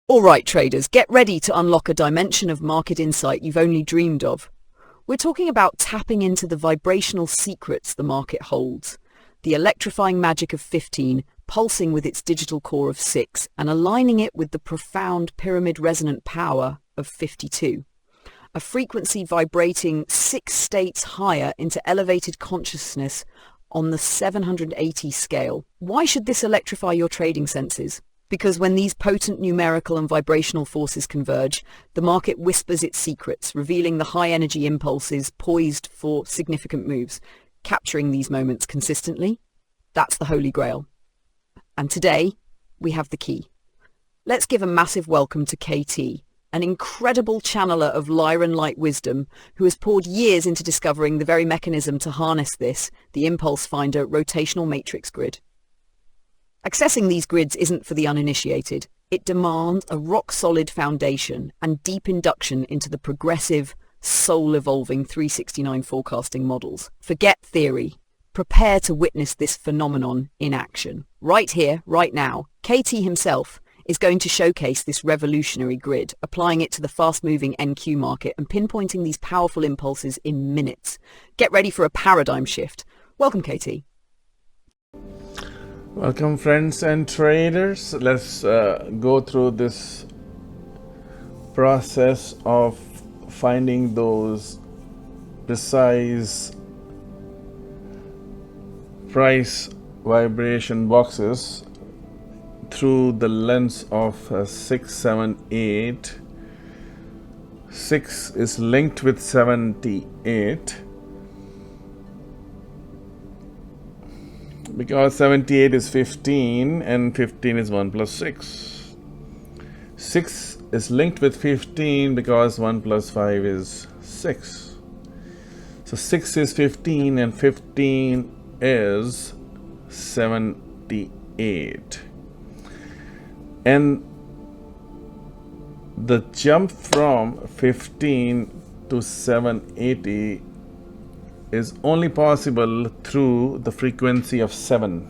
All right, traders, get ready to unlock a dimension of market insight you've only dreamed of. We're talking about tapping into the vibrational secrets the market holds, the electrifying magic of 15, pulsing with its digital core of 6, and aligning it with the profound pyramid resonant power of 52. A frequency vibrating 6 states higher into elevated consciousness on the 780 scale. Why should this electrify your trading senses? Because when these potent numerical and vibrational forces converge, the market whispers its secrets, revealing the high-energy impulses poised for significant moves. Capturing these moments consistently, that's the Holy Grail. And today, we have the key. Let's give a massive welcome to KT, an incredible channeler of Lyran light wisdom who has poured years into discovering the very mechanism to harness this, the Impulse Finder rotational matrix grid. Accessing these grids isn't for the uninitiated. It demands a rock-solid foundation and deep induction into the progressive, soul-evolving 369 forecasting models. Forget theory. Prepare to witness this phenomenon in action. Right here, right now, KT himself is going to showcase this revolutionary grid, applying it to the fast-moving NQ market and pinpointing these powerful impulses in minutes. Get ready for a paradigm shift. Welcome, KT. Welcome, friends and traders. Let's go through this process of finding those precise price vibration boxes through the lens of 6, 7, 8. 6 is linked with 78. Because 78 is 15 and 15 is 1 plus 6. 6 is linked with 15 because 1 plus 5 is 6. So 6 is 15 and 15 is 78. And the jump from 15 to 780 is only possible through the frequency of 7.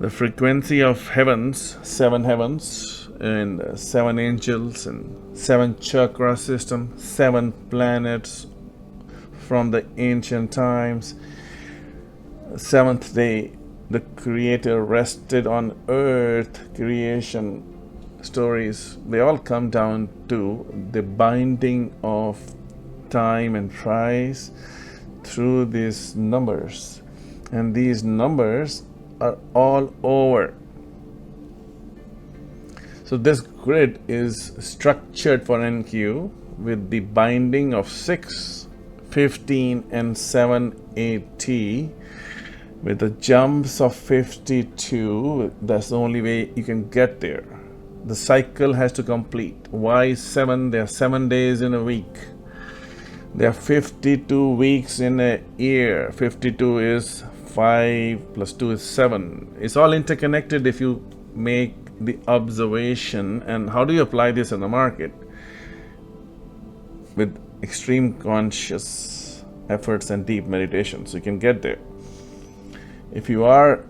The frequency of heavens, 7 heavens, and 7 angels, and 7 chakra system, 7 planets from the ancient times. 7th day, the Creator rested on earth, creation stories, they all come down to the binding of time and price through these numbers, and these numbers are all over. So this grid is structured for NQ with the binding of 6, 15 and 780 with the jumps of 52. That's the only way you can get there. The cycle has to complete. Why 7? There are 7 days in a week. There are 52 weeks in a year. 52 is 5 plus 2 is 7. It's all interconnected if you make the observation. And how do you apply this in the market? With extreme conscious efforts and deep meditation. So you can get there. If you are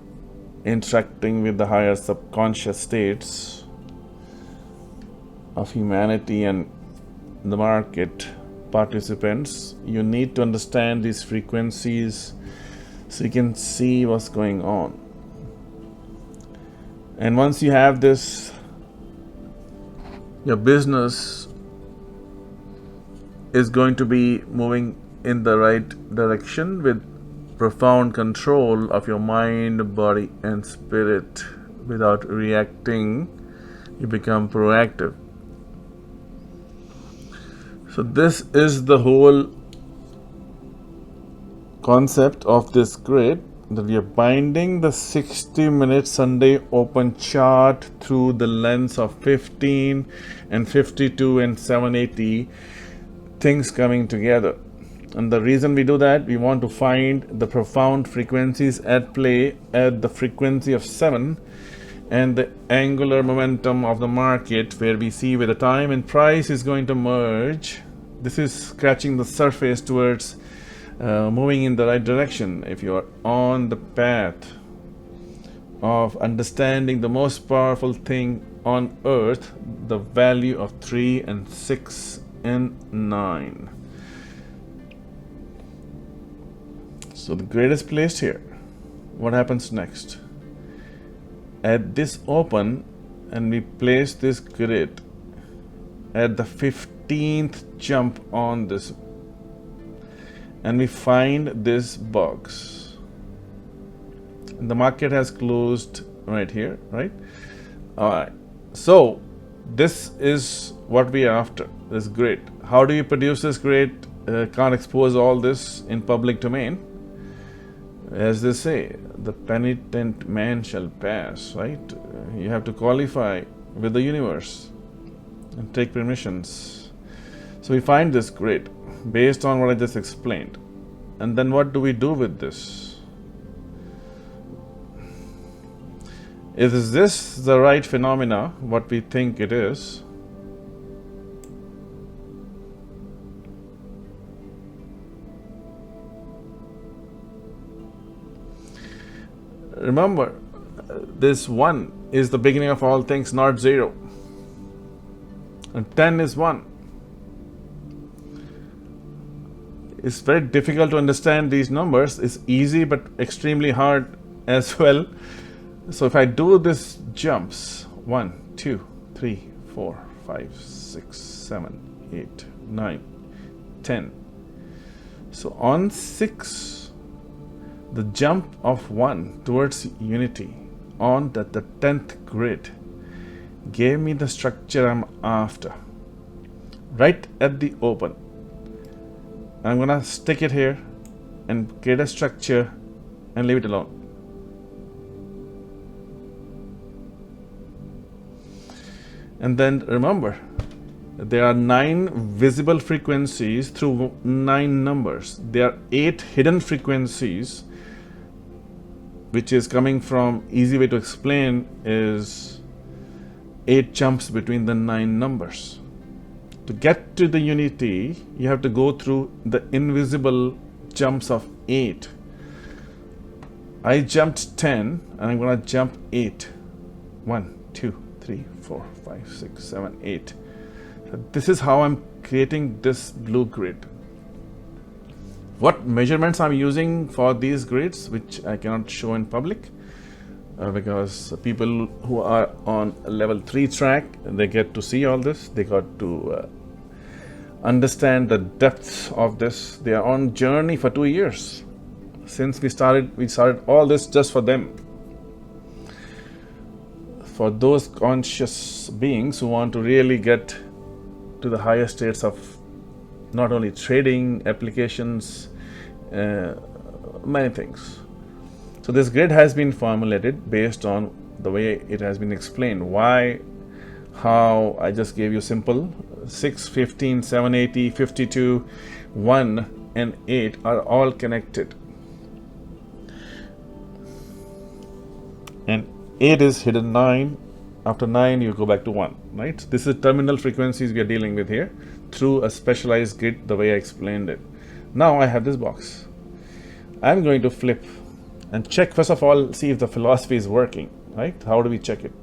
interacting with the higher subconscious states of humanity and the market participants, you need to understand these frequencies so you can see what's going on. And once you have this, your business is going to be moving in the right direction with profound control of your mind, body, and spirit. Without reacting, you become proactive. So this is the whole concept of this grid, that we are binding the 60-minute Sunday open chart through the lens of 15 and 52 and 780 things coming together. And the reason we do that, we want to find the profound frequencies at play at the frequency of 7 and the angular momentum of the market, where we see where the time and price is going to merge. This is scratching the surface towards moving in the right direction. If you are on the path of understanding the most powerful thing on earth, the value of 3 and 6 and 9. So the grid is placed here. What happens next? At this open, and we place this grid at the 15th jump on this, and we find this box. And the market has closed right here, right? All right. So this is what we are after, this grid. How do you produce this grid? Can't expose all this in public domain. As they say, the penitent man shall pass, right? You have to qualify with the universe and take permissions. So we find this grid based on what I just explained. And then what do we do with this? Is this the right phenomena, what we think it is? Remember, this 1 is the beginning of all things, not 0. And 10 is 1. It's very difficult to understand these numbers. It's easy but extremely hard as well. So if I do this jumps 1, 2, 3, 4, 5, 6, 7, 8, 9, 10. So on 6, the jump of 1 towards unity on the 10th grid gave me the structure I'm after. Right at the open. I'm gonna stick it here and create a structure and leave it alone. And then remember, there are 9 visible frequencies through 9 numbers. There are 8 hidden frequencies, which is coming from, easy way to explain is 8 jumps between the 9 numbers. To get to the unity, you have to go through the invisible jumps of 8. I jumped 10 and I'm going to jump 8. 1, 2, 3, 4, 5, 6, 7, 8. So this is how I'm creating this blue grid. What measurements I'm using for these grids, which I cannot show in public, because people who are on level 3 track, they get to see all this. They got to understand the depths of this. They are on journey for 2 years. Since we started all this just for them. For those conscious beings who want to really get to the higher states of not only trading, applications, many things. So this grid has been formulated based on the way it has been explained. Why, how, I just gave you simple. 6, 15, 780, 52, 1 and 8 are all connected. And 8 is hidden 9. After 9 you go back to 1, right? This is terminal frequencies we are dealing with here through a specialized grid, the way I explained it. Now I have this box. I'm going to flip and check, first of all, see if the philosophy is working, right? How do we check it?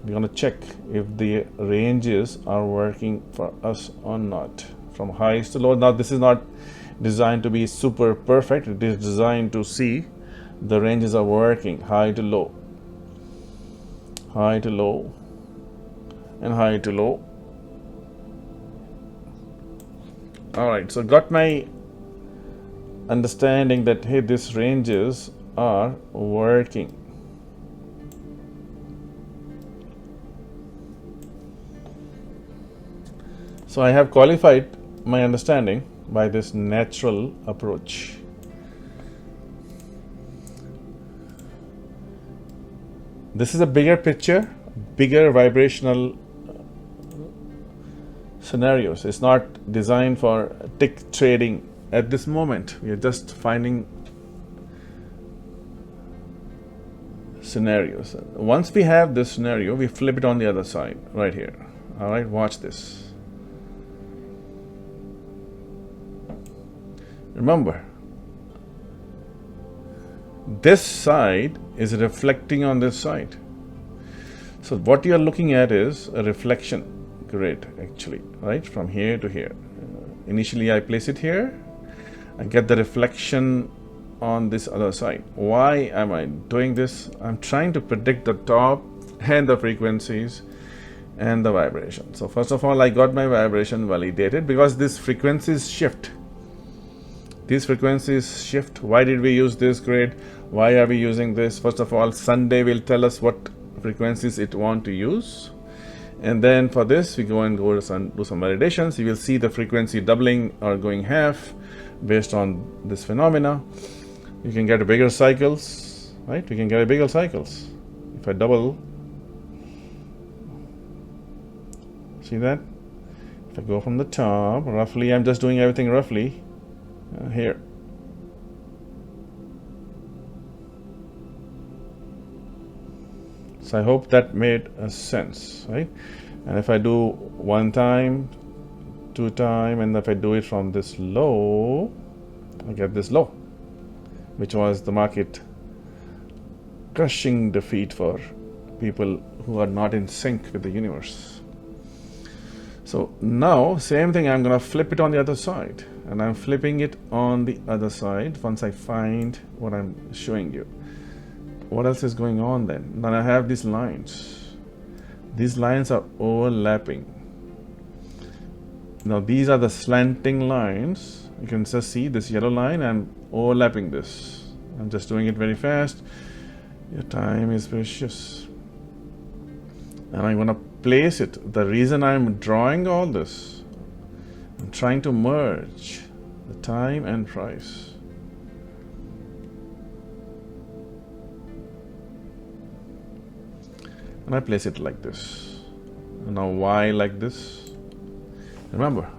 We're going to check if the ranges are working for us or not, from highs to low. Now this is not designed to be super perfect. It is designed to see the ranges are working, high to low, high to low, and high to low. All right, so got my understanding that, hey, these ranges are working. So I have qualified my understanding by this natural approach. This is a bigger picture, bigger vibrational scenarios. It's not designed for tick trading at this moment. We are just finding scenarios. Once we have this scenario, we flip it on the other side, right here. All right, watch this. Remember, This side is reflecting on this side. So what you are looking at is a reflection grid, actually, right, from here to here. Initially I place it here, I get the reflection on this other side. Why am I doing this? I'm trying to predict the top and the frequencies and the vibration. So first of all, I got my vibration validated because these frequencies shift. These frequencies shift. Why did we use this grid? Why are we using this? First of all, Sunday will tell us what frequencies it want to use. And then for this, we do some validations. You will see the frequency doubling or going half based on this phenomena. You can get bigger cycles, right? We can get bigger cycles. If I double, see that? If I go from the top, roughly, I'm just doing everything roughly here. So I hope that made a sense, right? And if I do 1 time, 2 time, and if I do it from this low, I get this low, which was the market crushing defeat for people who are not in sync with the universe. So now, same thing, I'm going to flip it on the other side. And I'm flipping it on the other side once I find what I'm showing you. What else is going on then? Then I have these lines. These lines are overlapping. Now these are the slanting lines. You can just see this yellow line. I'm overlapping this. I'm just doing it very fast. Your time is precious. And I'm going to place it. The reason I'm drawing all this, I'm trying to merge the time and price. And I place it like this. And now why like this? Remember,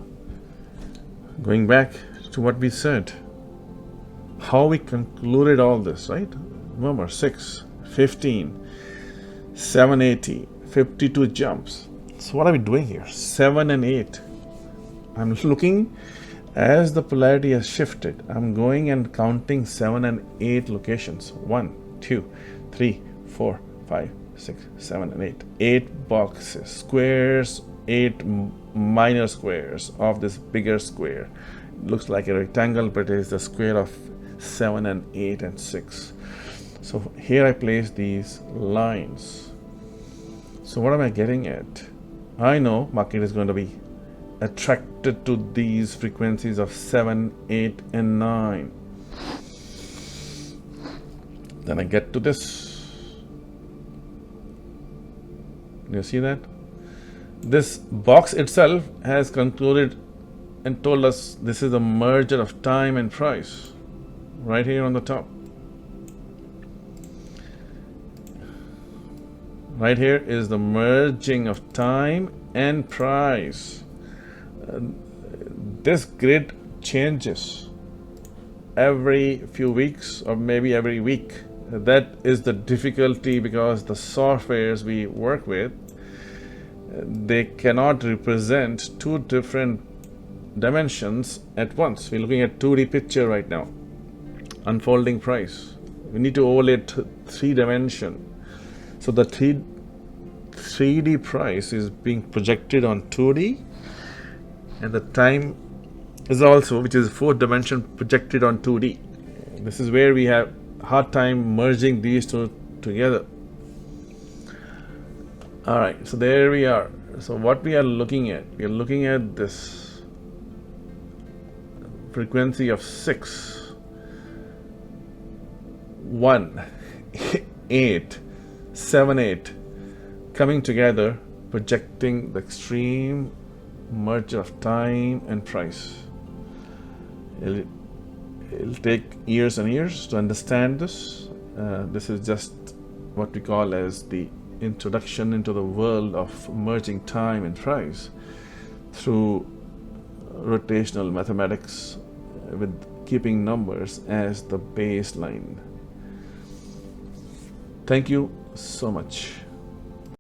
going back to what we said, how we concluded all this, right? Remember, 6, 15, 780, 52 jumps. So what are we doing here? 7 and 8. I'm looking as the polarity has shifted. I'm going and counting 7 and 8 locations. 1, 2, 3, 4, 5, 6, 7, and 8. 8 boxes, squares, 8 minor squares of this bigger square. It looks like a rectangle, but it is the square of 7 and 8 and 6. So here I place these lines. So what am I getting at? I know market is going to be attracted to these frequencies of 7, 8, and 9. Then I get to this. You see that? This box itself has concluded and told us this is a merger of time and price. Right here on the top. Right here is the merging of time and price. This grid changes every few weeks or maybe every week. That is the difficulty because the softwares we work with, they cannot represent 2 different dimensions at once. We're looking at 2D picture right now, unfolding price. We need to overlay 3 dimension. So the 3D price is being projected on 2D, and the time is also, which is 4th dimension, projected on 2D. This is where we have hard time merging these two together. All right, so there we are. So what we are looking at, we are looking at this frequency of 6, 1, 8, 7, 8 coming together, projecting the extreme merger of time and price. It'll take years and years to understand this. This is just what we call as the introduction into the world of merging time and price through rotational mathematics with keeping numbers as the baseline. Thank you so much.